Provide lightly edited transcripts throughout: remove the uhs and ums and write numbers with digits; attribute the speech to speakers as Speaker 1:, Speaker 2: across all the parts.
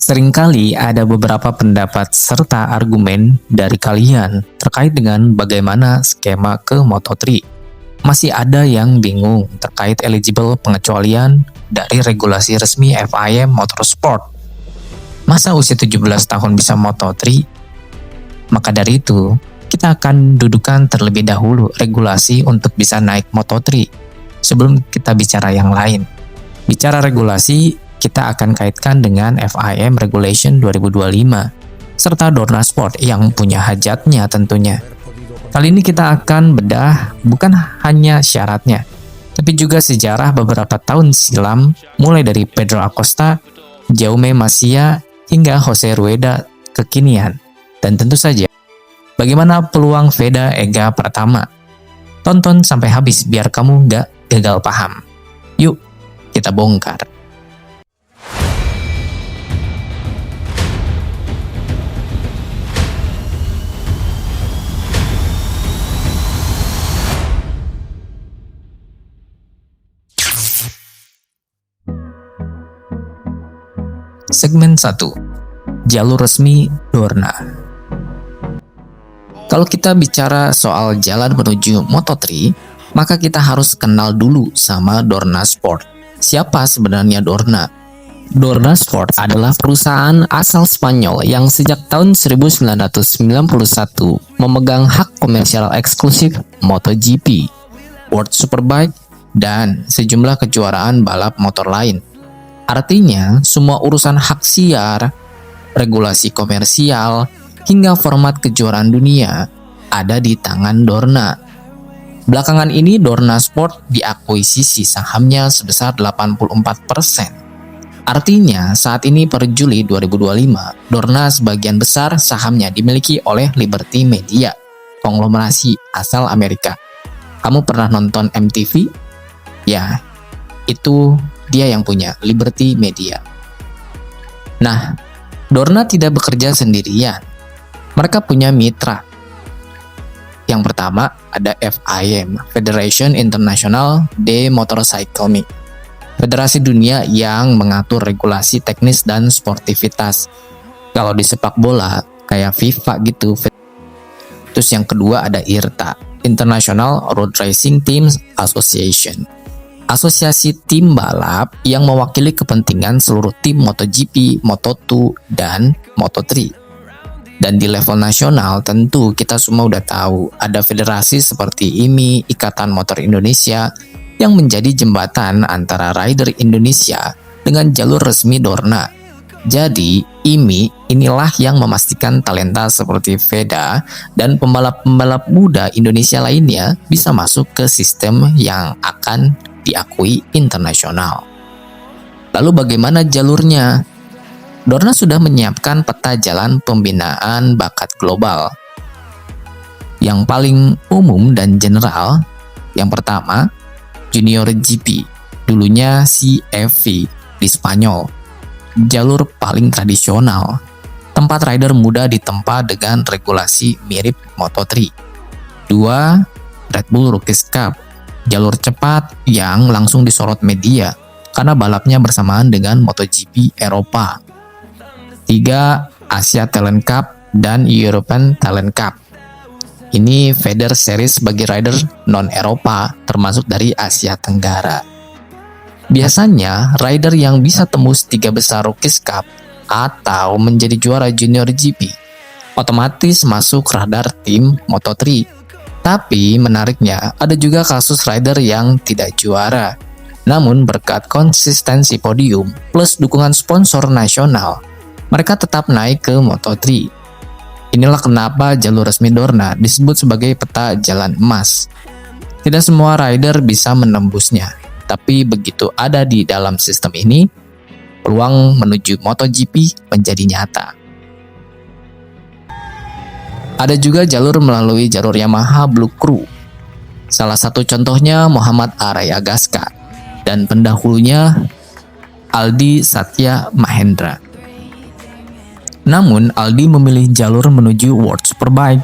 Speaker 1: Seringkali ada beberapa pendapat serta argumen dari kalian terkait dengan bagaimana skema ke Moto3. Masih ada yang bingung terkait eligible pengecualian dari regulasi resmi FIM Motorsport. Masa usia 17 tahun bisa Moto3? Maka dari itu, kita akan dudukan terlebih dahulu regulasi untuk bisa naik Moto3 sebelum kita bicara yang lain. Bicara regulasi, kita akan kaitkan dengan FIM Regulation 2025 serta Dorna Sport yang punya hajatnya tentunya. Kali ini kita akan bedah bukan hanya syaratnya, tapi juga sejarah beberapa tahun silam mulai dari Pedro Acosta, Jaume Masia, hingga Jose Rueda kekinian. Dan tentu saja, bagaimana peluang Veda Ega Pratama. Tonton sampai habis biar kamu nggak gagal paham. Yuk, kita bongkar. Segmen 1. Jalur resmi Dorna. Kalau kita bicara soal jalan menuju Moto3, maka kita harus kenal dulu sama Dorna Sport. Siapa sebenarnya Dorna? Dorna Sport adalah perusahaan asal Spanyol yang sejak tahun 1991 memegang hak komersial eksklusif MotoGP, World Superbike, dan sejumlah kejuaraan balap motor lain. Artinya, semua urusan hak siar, regulasi komersial, hingga format kejuaraan dunia ada di tangan Dorna. Belakangan ini Dorna Sport diakuisisi sahamnya sebesar 84%. Artinya, saat ini per Juli 2025, Dorna sebagian besar sahamnya dimiliki oleh Liberty Media, konglomerasi asal Amerika. Kamu pernah nonton MTV? Ya, itu dia yang punya Liberty Media. Nah, Dorna tidak bekerja sendirian. Mereka punya mitra. Yang pertama ada FIM, Federation International de Motorcycling, federasi dunia yang mengatur regulasi teknis dan sportivitas. Kalau di sepak bola, kayak FIFA gitu. Terus yang kedua ada IRTA, International Road Racing Teams Association, asosiasi tim balap yang mewakili kepentingan seluruh tim MotoGP, Moto2, dan Moto3. Dan di level nasional tentu kita semua udah tahu ada federasi seperti IMI, Ikatan Motor Indonesia, yang menjadi jembatan antara rider Indonesia dengan jalur resmi Dorna. Jadi IMI inilah yang memastikan talenta seperti Veda dan pembalap-pembalap muda Indonesia lainnya bisa masuk ke sistem yang akan diakui internasional. Lalu bagaimana jalurnya? Dorna sudah menyiapkan peta jalan pembinaan bakat global. Yang paling umum dan general, yang pertama, Junior GP, dulunya CFV di Spanyol. Jalur paling tradisional, tempat rider muda ditempa dengan regulasi mirip Moto3. 2. Red Bull Rookies Cup, jalur cepat yang langsung disorot media karena balapnya bersamaan dengan MotoGP Eropa. 3. Asia Talent Cup dan European Talent Cup. Ini feeder series bagi rider non-Eropa termasuk dari Asia Tenggara. Biasanya rider yang bisa tembus 3 besar Rookies Cup atau menjadi juara Junior GP otomatis masuk radar tim Moto3. Tapi menariknya, ada juga kasus rider yang tidak juara. Namun berkat konsistensi podium plus dukungan sponsor nasional, mereka tetap naik ke Moto3. Inilah kenapa jalur resmi Dorna disebut sebagai peta jalan emas. Tidak semua rider bisa menembusnya, tapi begitu ada di dalam sistem ini, peluang menuju MotoGP menjadi nyata. Ada juga jalur melalui jalur Yamaha Blue Crew. Salah satu contohnya Muhammad Araya Gaska dan pendahulunya Aldi Satya Mahendra. Namun Aldi memilih jalur menuju World Superbike.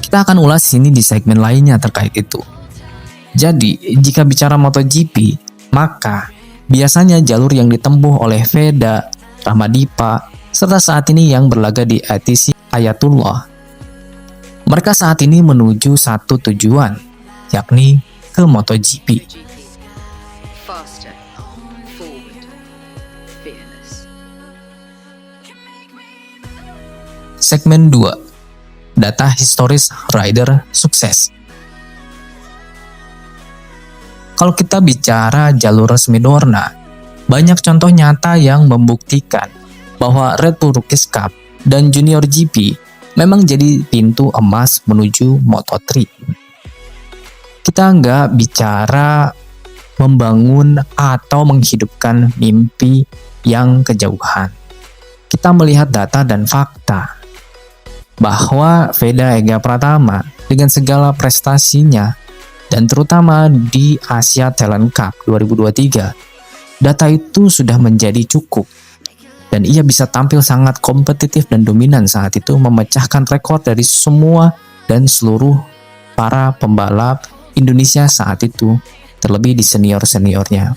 Speaker 1: Kita akan ulas ini di segmen lainnya terkait itu. Jadi, jika bicara MotoGP, maka biasanya jalur yang ditempuh oleh Veda, Rahmadipa, serta saat ini yang berlaga di ITC Ayatullah. Mereka saat ini menuju satu tujuan, yakni ke MotoGP.
Speaker 2: Faster, forward, fearless.
Speaker 1: Segmen 2. Data historis rider sukses. Kalau kita bicara jalur resmi Dorna, banyak contoh nyata yang membuktikan bahwa Red Bull Rookies Cup dan Junior GP memang jadi pintu emas menuju Moto3. Kita nggak bicara membangun atau menghidupkan mimpi yang kejauhan. Kita melihat data dan fakta bahwa Veda Ega Pratama dengan segala prestasinya dan terutama di Asia Talent Cup 2023, data itu sudah menjadi cukup. Dan ia bisa tampil sangat kompetitif dan dominan saat itu, memecahkan rekor dari semua dan seluruh para pembalap Indonesia saat itu, terlebih di senior-seniornya.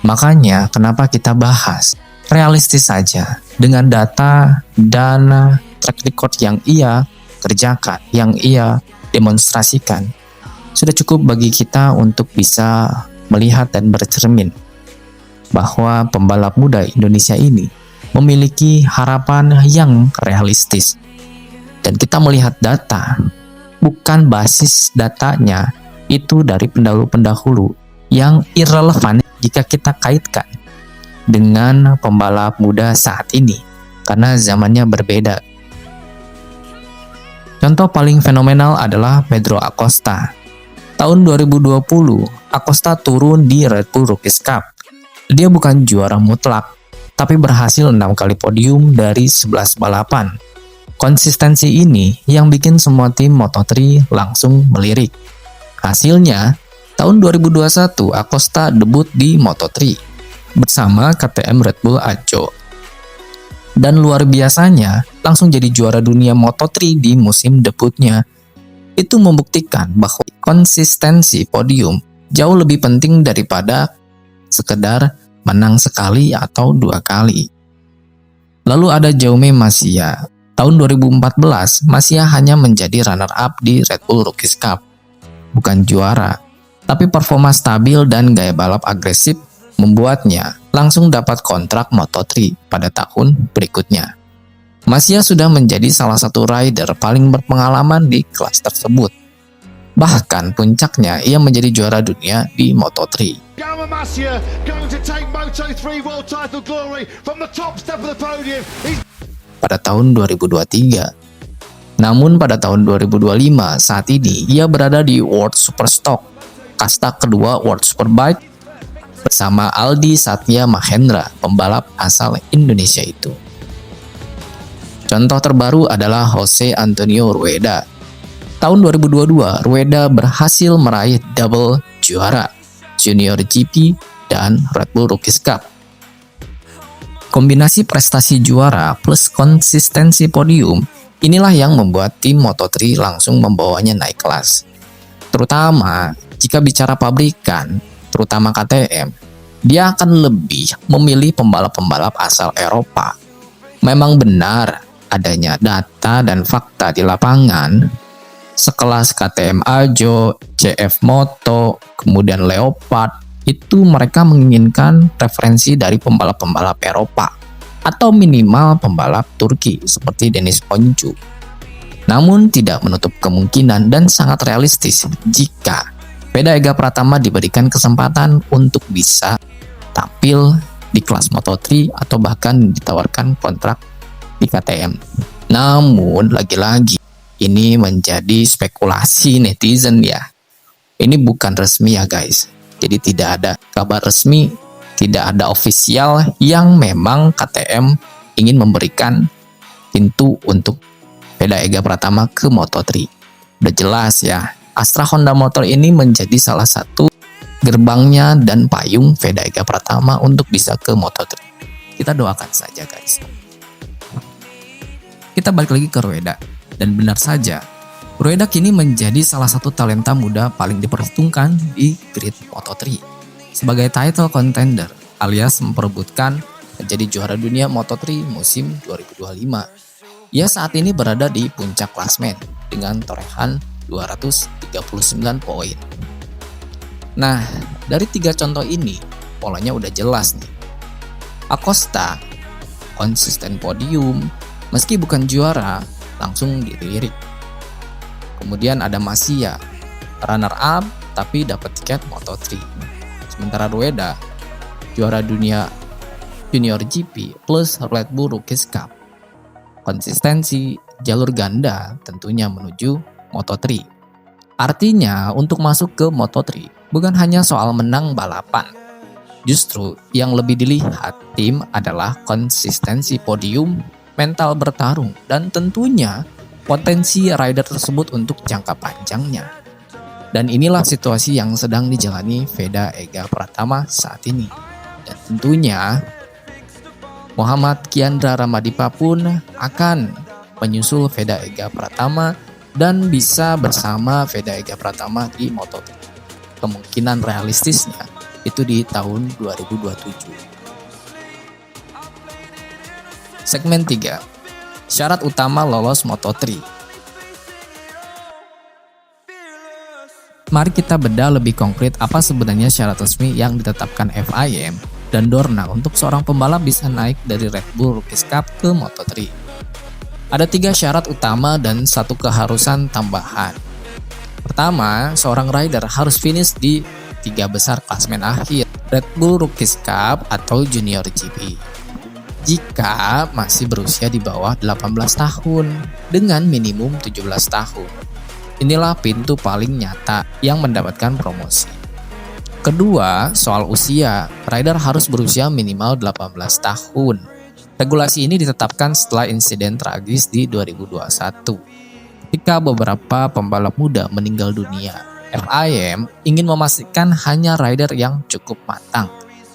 Speaker 1: Makanya kenapa kita bahas realistis saja dengan data dan track record yang ia kerjakan, yang ia demonstrasikan. Sudah cukup bagi kita untuk bisa melihat dan bercermin bahwa pembalap muda Indonesia ini memiliki harapan yang realistis. Dan kita melihat data, bukan basis datanya itu dari pendahulu-pendahulu yang irrelevan jika kita kaitkan dengan pembalap muda saat ini, karena zamannya berbeda. Contoh paling fenomenal adalah Pedro Acosta. Tahun 2020, Acosta turun di Red Bull Rookies Cup. Dia bukan juara mutlak, tapi berhasil 6 kali podium dari 11 balapan. Konsistensi ini yang bikin semua tim Moto3 langsung melirik. Hasilnya, tahun 2021 Acosta debut di Moto3 bersama KTM Red Bull Ajo. Dan luar biasanya, langsung jadi juara dunia Moto3 di musim debutnya. Itu membuktikan bahwa konsistensi podium jauh lebih penting daripada sekedar menang sekali atau 2 kali. Lalu ada Jaume Masia. Tahun 2014, Masia hanya menjadi runner-up di Red Bull Rookies Cup. Bukan juara, tapi performa stabil dan gaya balap agresif membuatnya langsung dapat kontrak Moto3 pada tahun berikutnya. Masia sudah menjadi salah satu rider paling berpengalaman di kelas tersebut. Bahkan puncaknya ia menjadi juara dunia di Moto3. Pada tahun 2023. Namun pada tahun 2025 saat ini ia berada di World Superstock, kasta kedua World Superbike bersama Aldi Satya Mahendra, pembalap asal Indonesia itu. Contoh terbaru adalah Jose Antonio Rueda. Tahun 2022, Rueda berhasil meraih double juara Junior GP dan Red Bull Rookies Cup. Kombinasi prestasi juara plus konsistensi podium, inilah yang membuat tim Moto3 langsung membawanya naik kelas. Terutama jika bicara pabrikan, terutama KTM, dia akan lebih memilih pembalap-pembalap asal Eropa. Memang benar adanya data dan fakta di lapangan, sekelas KTM Ajo, CF Moto, kemudian Leopard, itu mereka menginginkan referensi dari pembalap-pembalap Eropa atau minimal pembalap Turki seperti Deniz Öncü. Namun tidak menutup kemungkinan dan sangat realistis jika Veda Ega Pratama diberikan kesempatan untuk bisa tampil di kelas Moto3 atau bahkan ditawarkan kontrak di KTM. Namun lagi-lagi ini menjadi spekulasi netizen ya. Ini bukan resmi ya guys. Jadi tidak ada kabar resmi, tidak ada official yang memang KTM ingin memberikan pintu untuk Veda Ega Pratama ke Moto3. Udah jelas ya, Astra Honda Motor ini menjadi salah satu gerbangnya dan payung Veda Ega Pratama untuk bisa ke Moto3. Kita doakan saja guys. Kita balik lagi ke Rueda. Dan benar saja, Rueda kini menjadi salah satu talenta muda paling diperhitungkan di grid Moto3 sebagai title contender alias memperebutkan menjadi juara dunia Moto3 musim 2025. Ia saat ini berada di puncak klasmen dengan torehan 239 poin. Nah, dari 3 contoh ini, polanya udah jelas nih. Acosta konsisten podium, meski bukan juara, langsung dilirik. Kemudian ada Masia, runner up tapi dapat tiket Moto3. Sementara Rueda, juara dunia Junior GP plus Red Bull Rookies Cup. Konsistensi jalur ganda tentunya menuju Moto3. Artinya untuk masuk ke Moto3 bukan hanya soal menang balapan. Justru yang lebih dilihat tim adalah konsistensi podium, mental bertarung, dan tentunya potensi rider tersebut untuk jangka panjangnya. Dan inilah situasi yang sedang dijalani Veda Ega Pratama saat ini. Dan tentunya Muhammad Kiandra Ramadipa pun akan menyusul Veda Ega Pratama dan bisa bersama Veda Ega Pratama di Moto3. Kemungkinan realistisnya itu di tahun 2027. Segmen 3. Syarat utama lolos Moto3. Mari kita bedah lebih konkret apa sebenarnya syarat resmi yang ditetapkan FIM dan Dorna untuk seorang pembalap bisa naik dari Red Bull Rookies Cup ke Moto3. Ada 3 syarat utama dan 1 keharusan tambahan. Pertama, seorang rider harus finish di 3 besar klasmen akhir, Red Bull Rookies Cup atau Junior GP. Jika masih berusia di bawah 18 tahun dengan minimum 17 tahun. Inilah pintu paling nyata yang mendapatkan promosi. Kedua, soal usia, rider harus berusia minimal 18 tahun. Regulasi ini ditetapkan setelah insiden tragis di 2021. Ketika beberapa pembalap muda meninggal dunia, FIM ingin memastikan hanya rider yang cukup matang,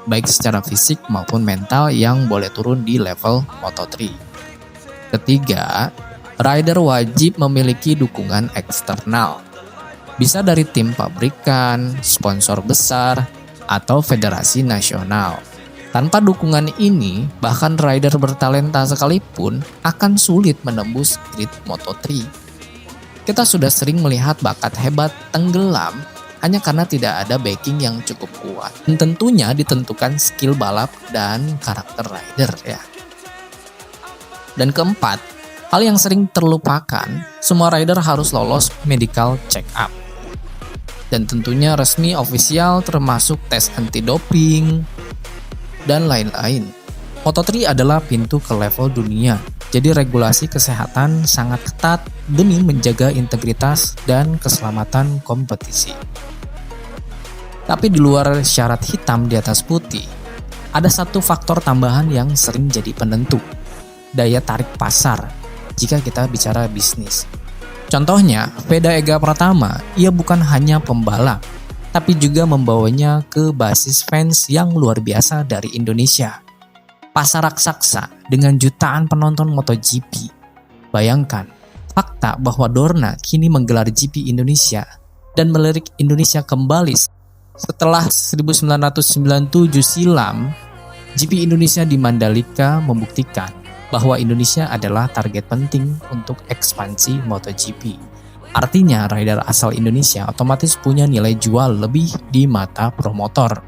Speaker 1: baik secara fisik maupun mental yang boleh turun di level Moto3. Ketiga, rider wajib memiliki dukungan eksternal. Bisa dari tim pabrikan, sponsor besar, atau federasi nasional. Tanpa dukungan ini, bahkan rider bertalenta sekalipun akan sulit menembus grid Moto3. Kita sudah sering melihat bakat hebat tenggelam hanya karena tidak ada backing yang cukup kuat. Dan tentunya ditentukan skill balap dan karakter rider ya. Dan keempat, hal yang sering terlupakan, semua rider harus lolos medical check up. Dan tentunya resmi ofisial termasuk tes anti-doping dan lain-lain. Moto3 adalah pintu ke level dunia, jadi regulasi kesehatan sangat ketat demi menjaga integritas dan keselamatan kompetisi. Tapi di luar syarat hitam di atas putih, ada 1 faktor tambahan yang sering jadi penentu, daya tarik pasar jika kita bicara bisnis. Contohnya, Veda Ega Pratama, ia bukan hanya pembalap, tapi juga membawanya ke basis fans yang luar biasa dari Indonesia. Pasar raksasa dengan jutaan penonton MotoGP. Bayangkan, fakta bahwa Dorna kini menggelar GP Indonesia dan melirik Indonesia kembali setelah 1997 silam. GP Indonesia di Mandalika membuktikan bahwa Indonesia adalah target penting untuk ekspansi MotoGP. Artinya, rider asal Indonesia otomatis punya nilai jual lebih di mata promotor.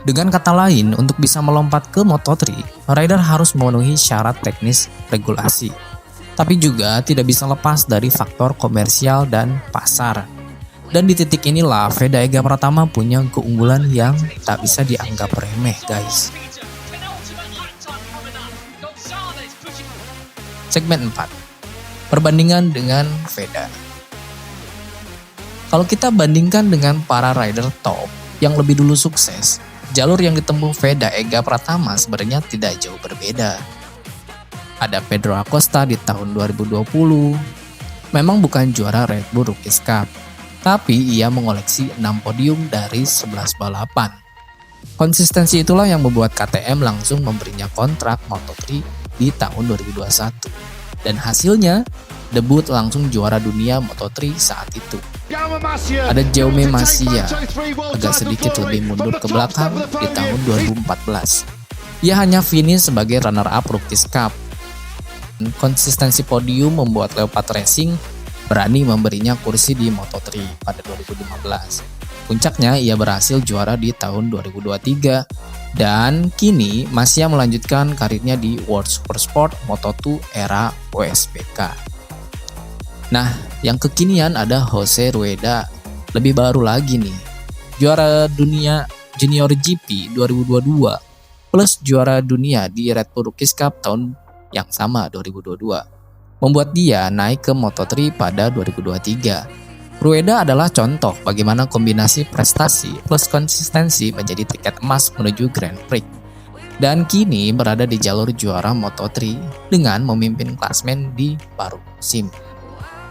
Speaker 1: Dengan kata lain, untuk bisa melompat ke Moto3, rider harus memenuhi syarat teknis regulasi. Tapi juga tidak bisa lepas dari faktor komersial dan pasar. Dan di titik inilah Veda Ega Pratama punya keunggulan yang tak bisa dianggap remeh, guys. Segmen 4. Perbandingan dengan Veda. Kalau kita bandingkan dengan para rider top yang lebih dulu sukses, jalur yang ditempuh Veda Ega Pratama sebenarnya tidak jauh berbeda. Ada Pedro Acosta di tahun 2020, memang bukan juara Red Bull Rookies Cup, tapi ia mengoleksi 6 podium dari 11 balapan. Konsistensi itulah yang membuat KTM langsung memberinya kontrak Moto3 di tahun 2021. Dan hasilnya, debut langsung juara dunia Moto3 saat itu. Ada Jaume Masia, agak sedikit lebih mundur ke belakang di tahun 2014. Ia hanya finish sebagai runner-up Rookies Cup. Konsistensi podium membuat Leopard Racing berani memberinya kursi di Moto3 pada 2015. Puncaknya ia berhasil juara di tahun 2023 dan kini masih melanjutkan karirnya di World Supersport Moto2 era WSBK. Nah, yang kekinian ada Jose Rueda, lebih baru lagi nih. Juara dunia Junior GP 2022 plus juara dunia di Red Bull Rookies Cup tahun yang sama 2022. Membuat dia naik ke Moto3 pada 2023. Rueda adalah contoh bagaimana kombinasi prestasi plus konsistensi menjadi tiket emas menuju Grand Prix. Dan kini berada di jalur juara Moto3 dengan memimpin klasmen di paruh musim.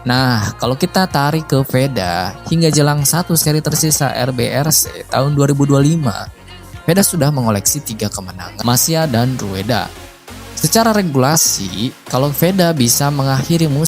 Speaker 1: Nah, kalau kita tarik ke Veda, hingga jelang satu seri tersisa RBRC tahun 2025, Veda sudah mengoleksi 3 kemenangan, Masya dan Rueda. Secara regulasi, kalau Veda bisa mengakhiri musim